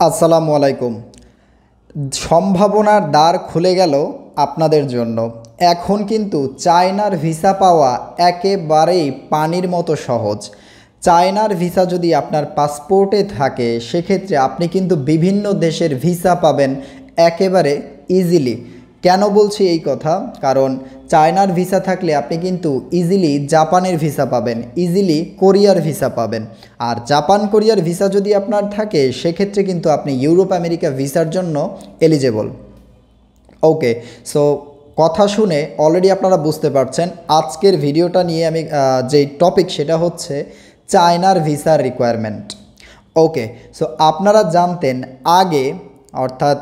আসসালামু আলাইকুম। সম্ভাবনার দ্বার খুলে গেল আপনাদের জন্য। এখন কিন্তু চায়নার ভিসা পাওয়া একেবারেই পানির মতো সহজ। চায়নার ভিসা যদি আপনার পাসপোর্টে থাকে সেক্ষেত্রে আপনি কিন্তু বিভিন্ন দেশের ভিসা পাবেন একেবারে ইজিলি। কেন বলছি এই কথা? কারণ চায়নার ভিসা থাকলে আপনি কিন্তু ইজিলি জাপানের ভিসা পাবেন, ইজিলি কোরিয়ার ভিসা পাবেন। আর জাপান কোরিয়ার ভিসা যদি আপনার থাকে সেক্ষেত্রে কিন্তু আপনি ইউরোপ আমেরিকা ভিসার জন্য এলিজেবল। ওকে, সো কথা শুনে অলরেডি আপনারা বুঝতে পারছেন আজকের ভিডিওটা নিয়ে আমি যেই টপিক সেটা হচ্ছে চায়নার ভিসার রিকোয়ারমেন্ট। ওকে, সো আপনারা জানতেন আগে, অর্থাৎ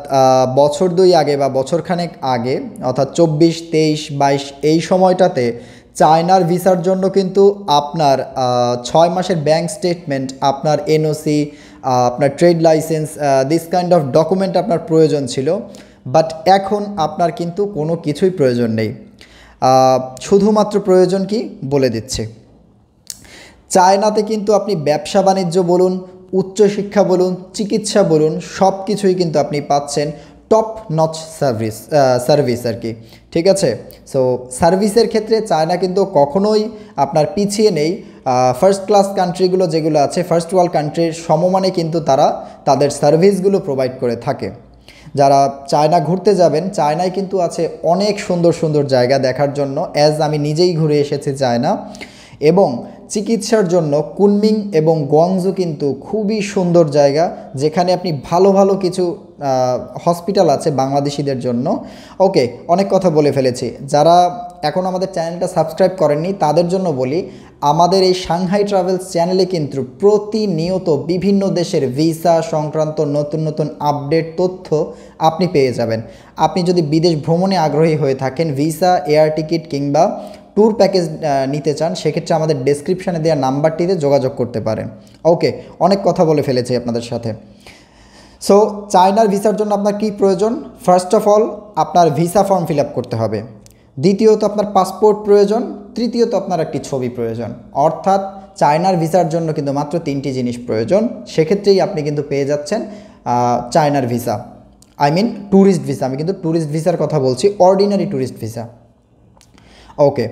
বছর দুই আগে বা বছরখানেক আগে, অর্থাৎ 24, 23, 22 এই সময়টাতে চায়নার ভিসার জন্য কিন্তু আপনার 6 মাসের ব্যাংক স্টেটমেন্ট, আপনার এনওসি, আপনার trade licence, this kind of document আপনার প্রয়োজন ছিল। বাট এখন আপনার কিন্তু কোনো কিছুই প্রয়োজন নেই। শুধুমাত্র প্রয়োজন কি বলে দিচ্ছে। চায়নাতে কিন্তু আপনি ব্যবসা বাণিজ্য বলুন, উচ্চশিক্ষা বলুন, চিকিৎসা বলুন, সব কিছুই কিন্তু আপনি পাচ্ছেন টপ নচ সার্ভিস আর কি। ঠিক আছে, সো সার্ভিসের ক্ষেত্রে চায়না কিন্তু কখনোই আপনার পিছিয়ে নেই। ফার্স্ট ক্লাস কান্ট্রিগুলো যেগুলো আছে, ফার্স্ট ওয়ার্ল্ড কান্ট্রির সমমানে কিন্তু তারা তাদের সার্ভিসগুলো প্রোভাইড করে থাকে। যারা চায়না ঘুরতে যাবেন, চায়নায় কিন্তু আছে অনেক সুন্দর সুন্দর জায়গা দেখার জন্য। আমি নিজেই ঘুরে এসেছি চায়না। এবং চিকিৎসার জন্য কুনমিং এবং গুয়াংজু কিন্তু খুবই সুন্দর জায়গা, যেখানে আপনি ভালো ভালো কিছু হসপিটাল আছে বাংলাদেশিদের জন্য। ওকে, অনেক কথা বলে ফেলেছি। যারা এখন আমাদের চ্যানেলটা সাবস্ক্রাইব করেননি তাদের জন্য বলি, আমাদের এই সাংহাই ট্রাভেলস চ্যানেলে কিন্তু প্রতিনিয়ত বিভিন্ন দেশের ভিসা সংক্রান্ত নতুন নতুন আপডেট তথ্য আপনি পেয়ে যাবেন। আপনি যদি বিদেশ ভ্রমণে আগ্রহী হয়ে থাকেন, ভিসা, এয়ার টিকিট কিংবা ট্যুর প্যাকেজ নিতে চান, সেক্ষেত্রে আমাদের ডেসক্রিপশানে দেওয়া নাম্বারটিতে যোগাযোগ করতে পারেন। ওকে, অনেক কথা বলে ফেলেছি আপনাদের সাথে। সো চায়নার ভিসার জন্য আপনার কী প্রয়োজন? ফার্স্ট অফ অল আপনার ভিসা ফর্ম ফিল আপ করতে হবে। দ্বিতীয়ত আপনার পাসপোর্ট প্রয়োজন। তৃতীয়ত আপনার একটি ছবি প্রয়োজন। অর্থাৎ চায়নার ভিসার জন্য কিন্তু মাত্র 3টি জিনিস প্রয়োজন। সেক্ষেত্রেই আপনি কিন্তু পেয়ে যাচ্ছেন চায়নার visa, I mean tourist visa. আমি কিন্তু ট্যুরিস্ট ভিসার কথা বলছি, ordinary tourist visa. Okay,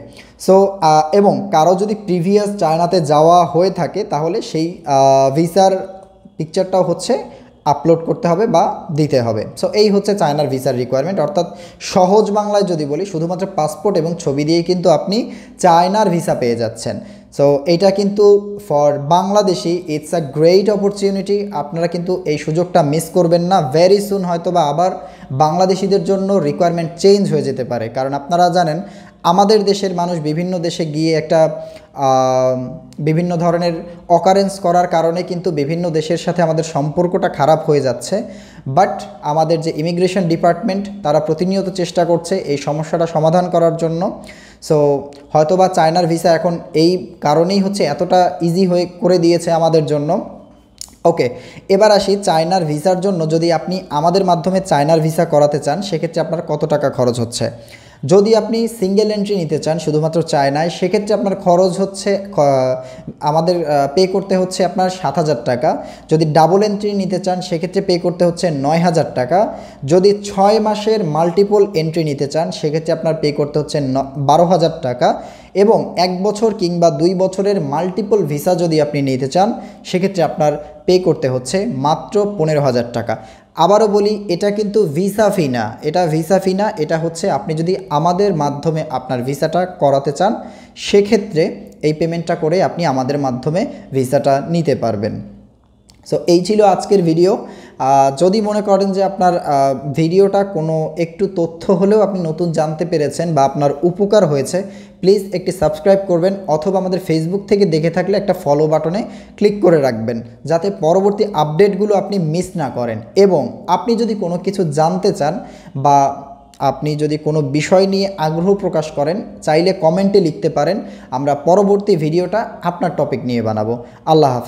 so এবং কারো যদি প্রিভিয়াস চায়নাতে যাওয়া হয়ে থাকে তাহলে সেই ভিসার পিকচারটাও হচ্ছে আপলোড করতে হবে বা দিতে হবে। সো এই হচ্ছে চায়নার ভিসার রিকোয়ারমেন্ট। অর্থাৎ সহজ বাংলায় যদি বলি, শুধুমাত্র পাসপোর্ট এবং ছবি দিয়েই কিন্তু আপনি চায়নার ভিসা পেয়ে যাচ্ছেন। সো এইটা কিন্তু for Bangladeshi it's a great opportunity. আপনারা কিন্তু এই সুযোগটা মিস করবেন না। ভেরি সুন হয়তো বা আবার বাংলাদেশিদের জন্য রিকোয়ারমেন্ট চেঞ্জ হয়ে যেতে পারে। কারণ আপনারা জানেন আমাদের দেশের মানুষ বিভিন্ন দেশে গিয়ে একটা বিভিন্ন ধরনের অকারেন্স করার কারণে কিন্তু বিভিন্ন দেশের সাথে আমাদের সম্পর্কটা খারাপ হয়ে যাচ্ছে। বাট আমাদের যে ইমিগ্রেশন ডিপার্টমেন্ট, তারা প্রতিনিয়ত চেষ্টা করছে এই সমস্যাটা সমাধান করার জন্য। সো হয়তোবা চায়নার ভিসা এখন এই কারণেই হচ্ছে এতটা ইজি হয়ে করে দিয়েছে আমাদের জন্য। ওকে, এবার আসি চায়নার ভিসার জন্য যদি আপনি আমাদের মাধ্যমে চায়নার ভিসা করাতে চান সেক্ষেত্রে আপনার কত টাকা খরচ হচ্ছে। যদি আপনি সিঙ্গেল এন্ট্রি নিতে চান শুধুমাত্র চায়নায়, সেক্ষেত্রে আপনার খরচ হচ্ছে আমাদের পে করতে হচ্ছে আপনার 7,000 টাকা। যদি ডাবল এন্ট্রি নিতে চান সেক্ষেত্রে পে করতে হচ্ছে 9,000 টাকা। যদি 6 মাসের মাল্টিপল এন্ট্রি নিতে চান সেক্ষেত্রে আপনার পে করতে হচ্ছে 12,000 টাকা। এবং 1 বছর কিংবা 2 বছরের মাল্টিপল ভিসা যদি আপনি নিতে চান সেক্ষেত্রে আপনার পে করতে হচ্ছে মাত্র 15,000 টাকা। আবারও বলি, এটা কিন্তু ভিসা ফি না, এটা হচ্ছে আপনি যদি আমাদের মাধ্যমে আপনার ভিসাটা করাতে চান সেক্ষেত্রে এই পেমেন্টটা করে আপনি আমাদের মাধ্যমে ভিসাটা নিতে পারবেন। সো এই ছিল আজকের ভিডিও। যদি মনে করেন যে আপনার ভিডিওটা কোনো একটু তথ্য হলেও আপনি নতুন জানতে পেরেছেন বা আপনার উপকার হয়েছে, প্লিজ একটি সাবস্ক্রাইব করবেন, অথবা আমাদের ফেসবুক থেকে দেখে থাকলে একটা ফলো বাটনে ক্লিক করে রাখবেন যাতে পরবর্তী আপডেটগুলো আপনি মিস না করেন। এবং আপনি যদি কোনো কিছু জানতে চান বা আপনি যদি কোনো বিষয় নিয়ে আগ্রহ প্রকাশ করেন, চাইলে কমেন্টে লিখতে পারেন। আমরা পরবর্তী ভিডিওটা আপনার টপিক নিয়ে বানাবো। আল্লাহ হাফেজ।